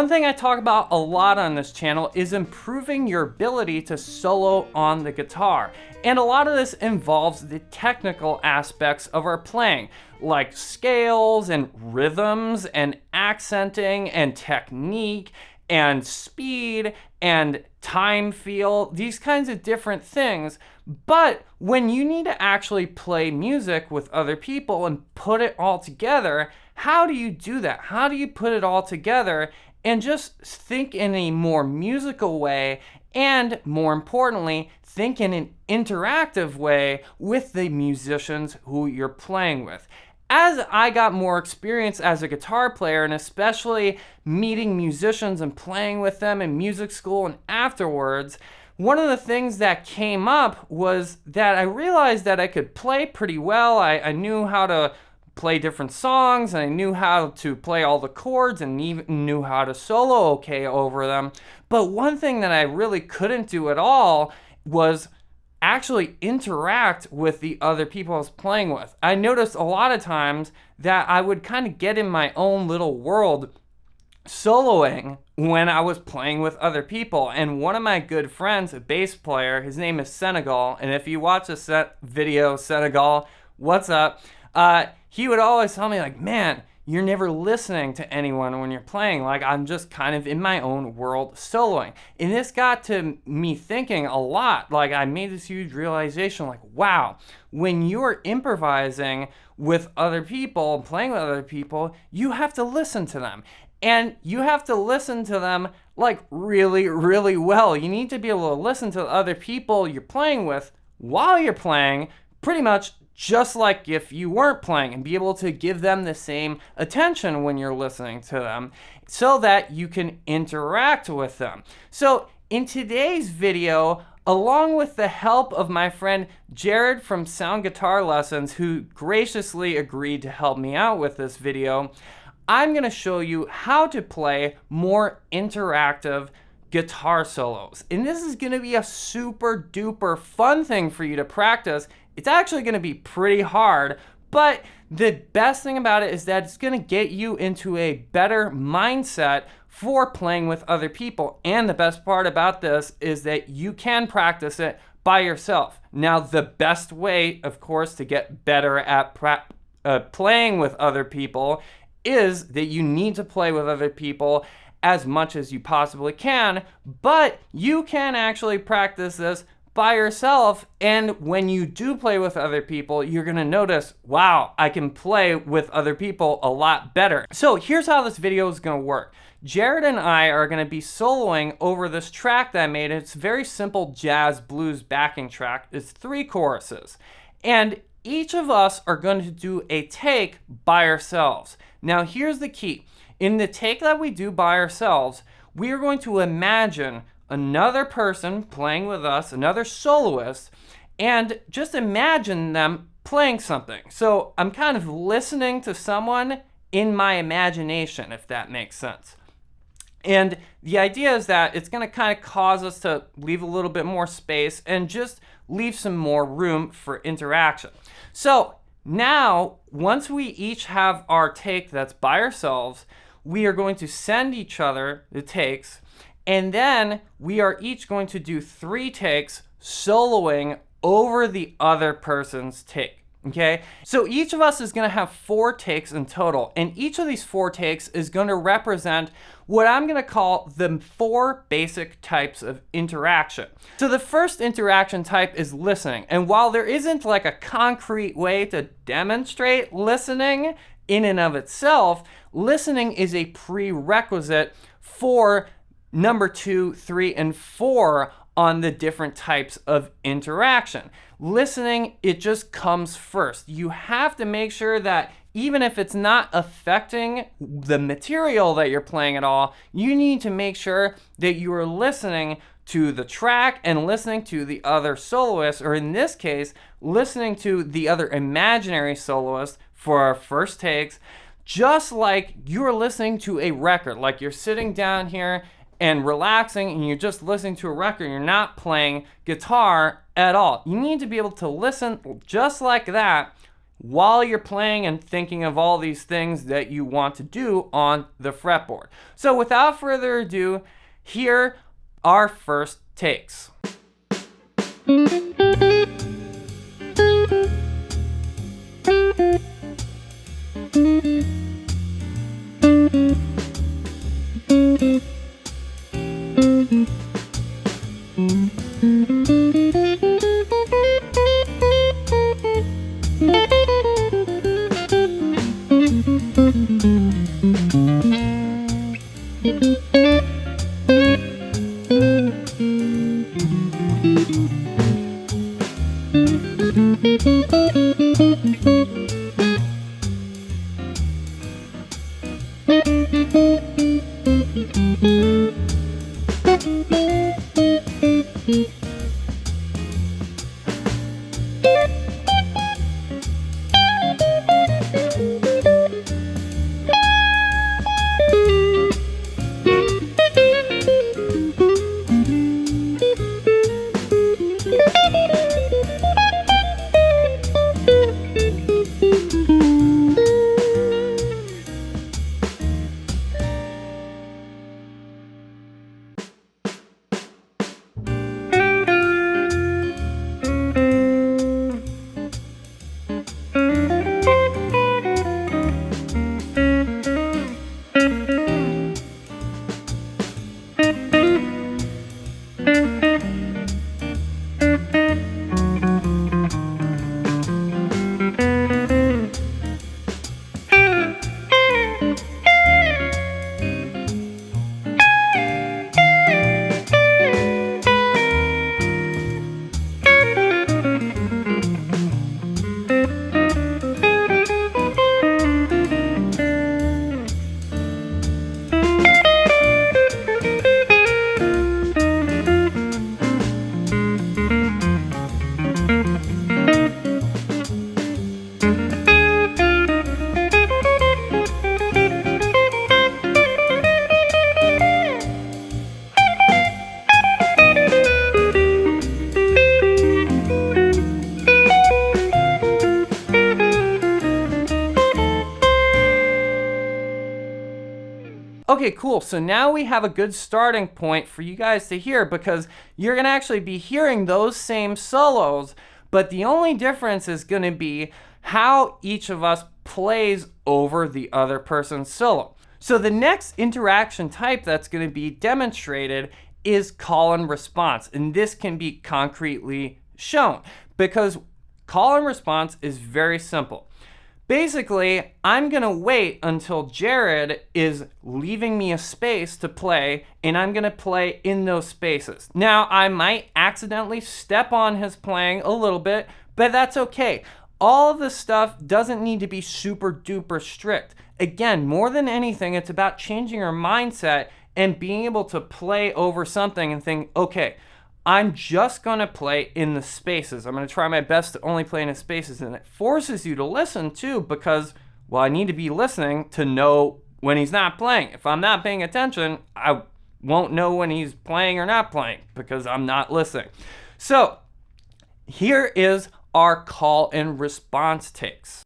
One thing I talk about a lot on this channel is improving your ability to solo on the guitar. And a lot of this involves the technical aspects of our playing, like scales and rhythms and accenting and technique and speed and time feel, these kinds of different things. But when you need to actually play music with other people and put it all together, how do you do that? How do you put it all together and just think in a more musical way, and more importantly, think in an interactive way with the musicians who you're playing with? As I got more experience as a guitar player, and especially meeting musicians and playing with them in music school and afterwards, one of the things that came up was that I realized that I could play pretty well. I knew how to play different songs, and I knew how to play all the chords, and even knew how to solo okay over them. But one thing that I really couldn't do at all was actually interact with the other people I was playing with. I noticed a lot of times that I would kind of get in my own little world soloing when I was playing with other people. And one of my good friends, a bass player, his name is Senegal, and if you watch this video, Senegal, what's up? He would always tell me, like, man, you're never listening to anyone when you're playing. Like, I'm just kind of in my own world soloing. And this got to me thinking a lot. Like, I made this huge realization, like, wow, when you're improvising with other people, playing with other people, you have to listen to them. And you have to listen to them, like, really, really well. You need to be able to listen to other people you're playing with while you're playing, pretty much just like if you weren't playing, and be able to give them the same attention when you're listening to them so that you can interact with them. So in today's video, along with the help of my friend Jared from Sound Guitar Lessons, who graciously agreed to help me out with this video, I'm going to show you how to play more interactive guitar solos. And this is going to be a super duper fun thing for you to practice. It's actually going to be pretty hard, but the best thing about it is that it's going to get you into a better mindset for playing with other people. And the best part about this is that you can practice it by yourself. Now, the best way, of course, to get better at playing with other people is that you need to play with other people as much as you possibly can, but you can actually practice this by yourself. And when you do play with other people, you're gonna notice, wow, I can play with other people a lot better. So here's how this video is gonna work. Jared and I are gonna be soloing over this track that I made. It's a very simple jazz blues backing track. It's 3 choruses. And each of us are going to do a take by ourselves. Now here's the key. In the take that we do by ourselves, we are going to imagine another person playing with us, another soloist, and just imagine them playing something. So I'm kind of listening to someone in my imagination, if that makes sense. And the idea is that it's going to kind of cause us to leave a little bit more space and just leave some more room for interaction. So now, once we each have our take that's by ourselves, we are going to send each other the takes, and then we are each going to do 3 takes soloing over the other person's take. Okay, so each of us is going to have 4 takes in total, and each of these 4 takes is going to represent what I'm going to call the 4 basic types of interaction. So the first interaction type is listening, and while there isn't like a concrete way to demonstrate listening in and of itself, listening is a prerequisite for number 2, 3, and 4 on the different types of interaction. Listening, it just comes first. You have to make sure that even if it's not affecting the material that you're playing at all, you need to make sure that you are listening to the track and listening to the other soloists, or in this case, listening to the other imaginary soloist for our first takes, just like you're listening to a record, like you're sitting down here and relaxing and you're just listening to a record, you're not playing guitar at all. You need to be able to listen just like that while you're playing and thinking of all these things that you want to do on the fretboard. So without further ado, here are first takes. Okay, cool. So now we have a good starting point for you guys to hear, because you're going to actually be hearing those same solos, but the only difference is going to be how each of us plays over the other person's solo. So the next interaction type that's going to be demonstrated is call and response, and this can be concretely shown because call and response is very simple. Basically, I'm going to wait until Jared is leaving me a space to play, and I'm going to play in those spaces. Now, I might accidentally step on his playing a little bit, but that's okay. All of this stuff doesn't need to be super duper strict. Again, more than anything, it's about changing your mindset and being able to play over something and think, okay, I'm just going to play in the spaces. I'm going to try my best to only play in the spaces. And it forces you to listen too, because, well, I need to be listening to know when he's not playing. If I'm not paying attention, I won't know when he's playing or not playing because I'm not listening. So here is our call and response takes.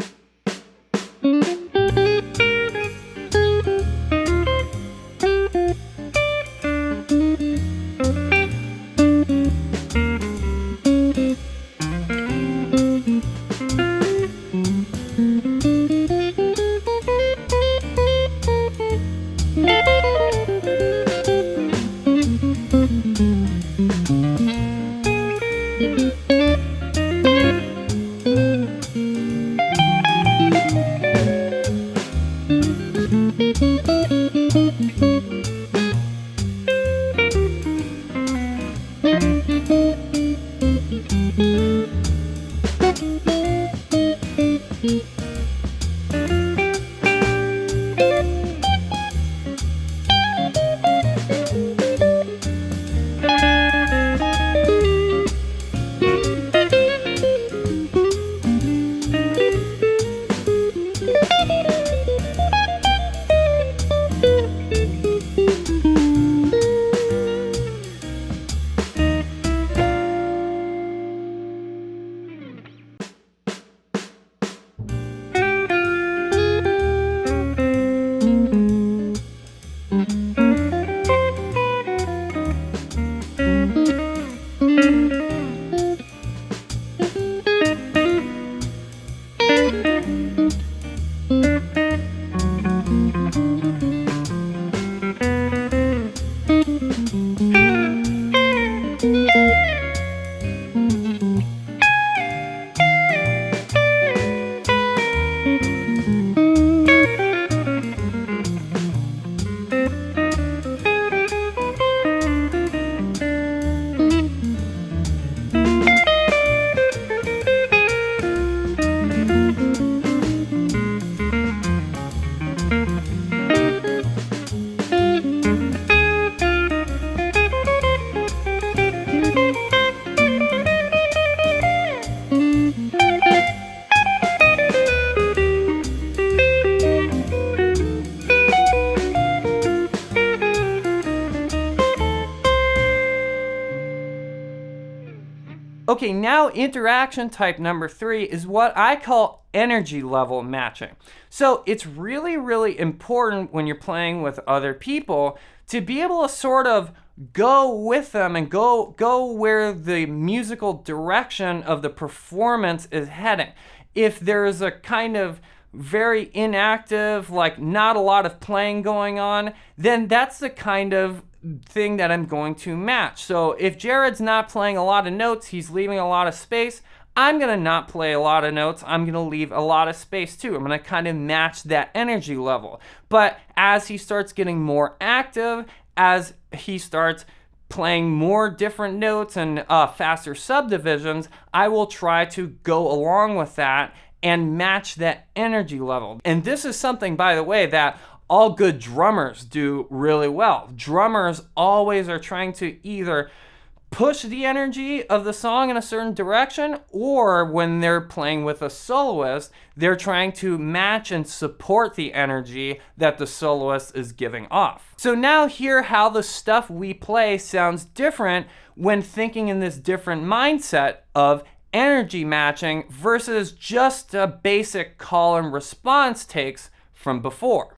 Okay, now interaction type number 3 is what I call energy level matching. So it's really, really important when you're playing with other people to be able to sort of go with them and go where the musical direction of the performance is heading. If there's a kind of very inactive, like not a lot of playing going on, then that's the kind of thing that I'm going to match. So if Jared's not playing a lot of notes, he's leaving a lot of space, I'm going to not play a lot of notes. I'm going to leave a lot of space too. I'm going to kind of match that energy level. But as he starts getting more active, as he starts playing more different notes and faster subdivisions, I will try to go along with that and match that energy level. And this is something, by the way, that all good drummers do really well. Drummers always are trying to either push the energy of the song in a certain direction, or when they're playing with a soloist, they're trying to match and support the energy that the soloist is giving off. So now hear how the stuff we play sounds different when thinking in this different mindset of energy matching versus just a basic call and response takes from before.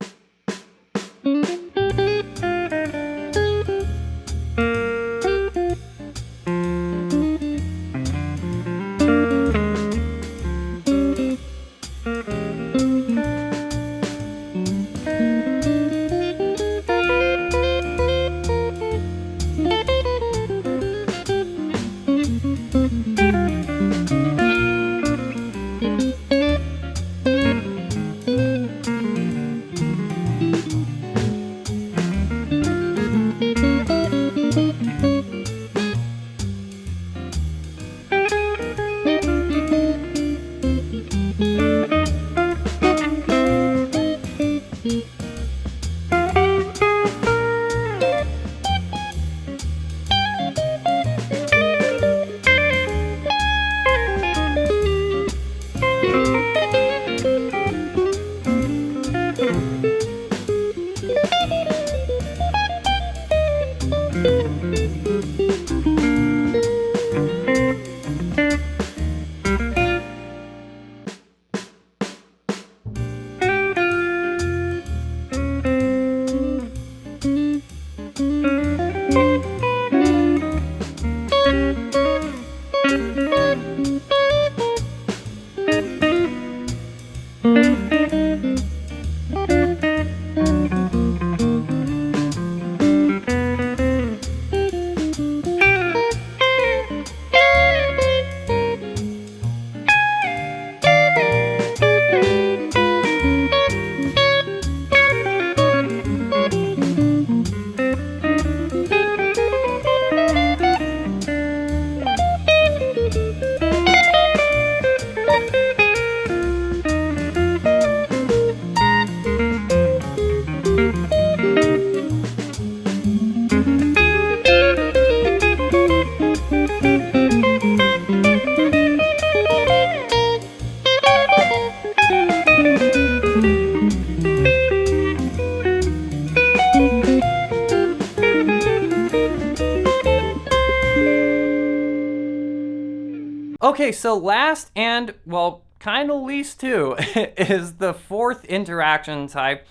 Okay, so last and, well, kind of least too, is the fourth interaction type,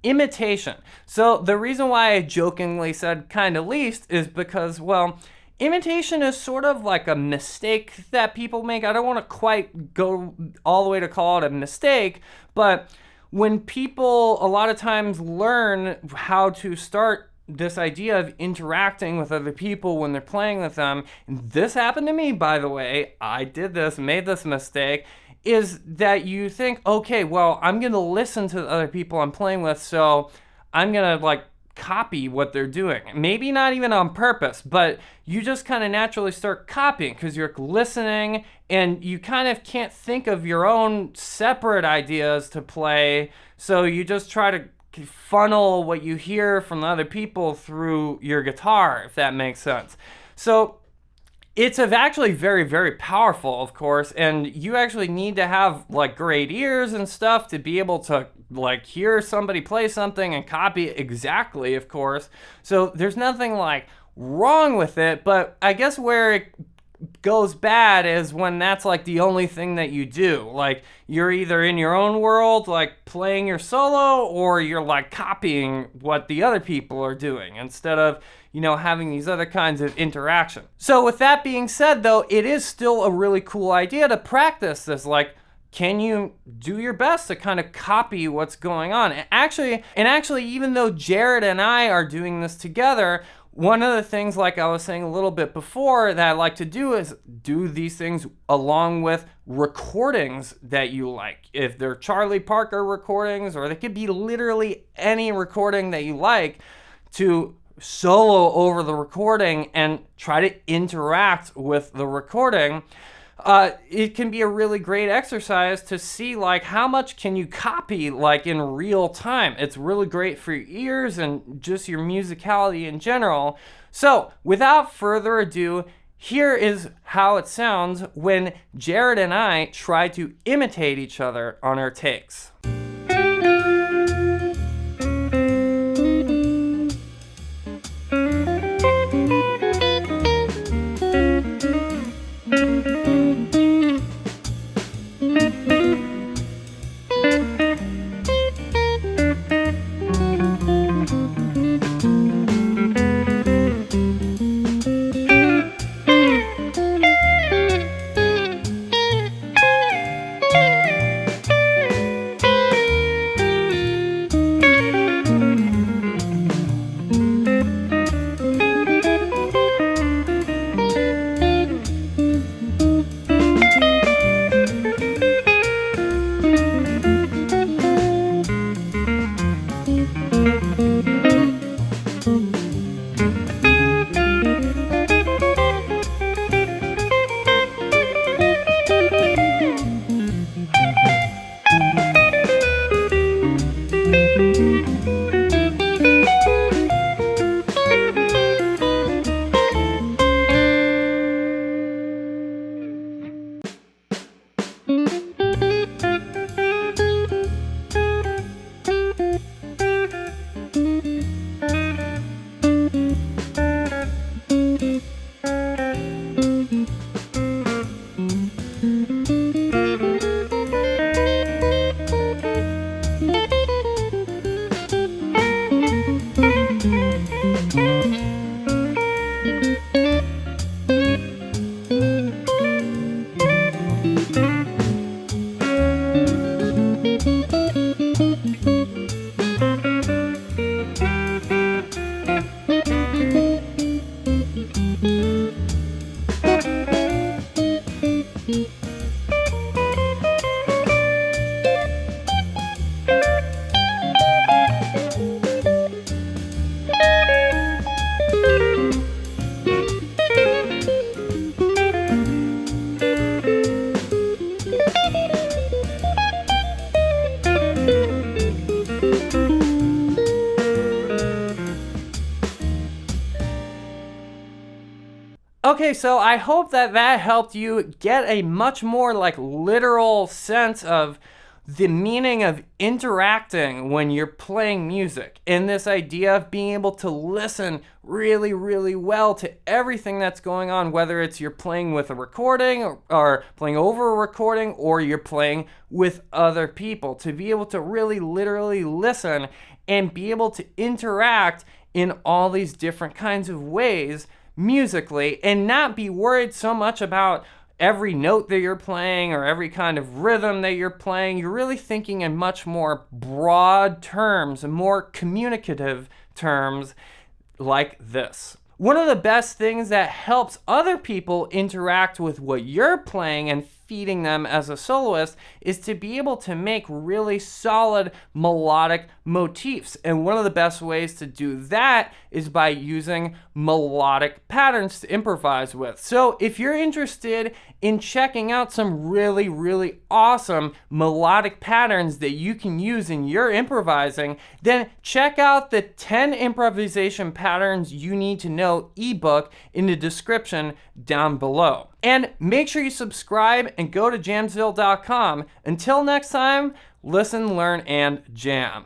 imitation. So the reason why I jokingly said kind of least is because, well, imitation is sort of like a mistake that people make. I don't want to quite go all the way to call it a mistake, but when people a lot of times learn how to start this idea of interacting with other people when they're playing with them, and this happened to me, by the way, I did this, made this mistake, is that you think, okay, well, I'm going to listen to the other people I'm playing with, so I'm going to like copy what they're doing. Maybe not even on purpose, but you just kind of naturally start copying because you're listening and you kind of can't think of your own separate ideas to play, so you just try to funnel what you hear from the other people through your guitar, if that makes sense. So it's actually very, very powerful, of course, and you actually need to have like great ears and stuff to be able to like hear somebody play something and copy it exactly, of course. So there's nothing like wrong with it, but I guess where it goes bad is when that's like the only thing that you do. Like you're either in your own world, like playing your solo, or you're like copying what the other people are doing instead of, having these other kinds of interaction. So with that being said though, it is still a really cool idea to practice this. Like, can you do your best to kind of copy what's going on? And actually, even though Jared and I are doing this together, one of the things, like I was saying a little bit before, that I like to do is do these things along with recordings that you like. If they're Charlie Parker recordings, or they could be literally any recording that you like, to solo over the recording and try to interact with the recording. It can be a really great exercise to see like how much can you copy like in real time. It's really great for your ears and just your musicality in general. So without further ado, here is how it sounds when Jared and I try to imitate each other on our takes. Okay, so I hope that helped you get a much more like literal sense of the meaning of interacting when you're playing music, and this idea of being able to listen really, really well to everything that's going on, whether it's you're playing with a recording or playing over a recording, or you're playing with other people, to be able to really literally listen and be able to interact in all these different kinds of ways musically, and not be worried so much about every note that you're playing or every kind of rhythm that you're playing. You're really thinking in much more broad terms and more communicative terms like this. One of the best things that helps other people interact with what you're playing and feeding them as a soloist is to be able to make really solid melodic motifs. And one of the best ways to do that is by using melodic patterns to improvise with. So if you're interested in checking out some really, really awesome melodic patterns that you can use in your improvising, then check out the 10 improvisation patterns you need to know ebook in the description down below. And make sure you subscribe and go to jamsville.com. Until next time, listen, learn, and jam.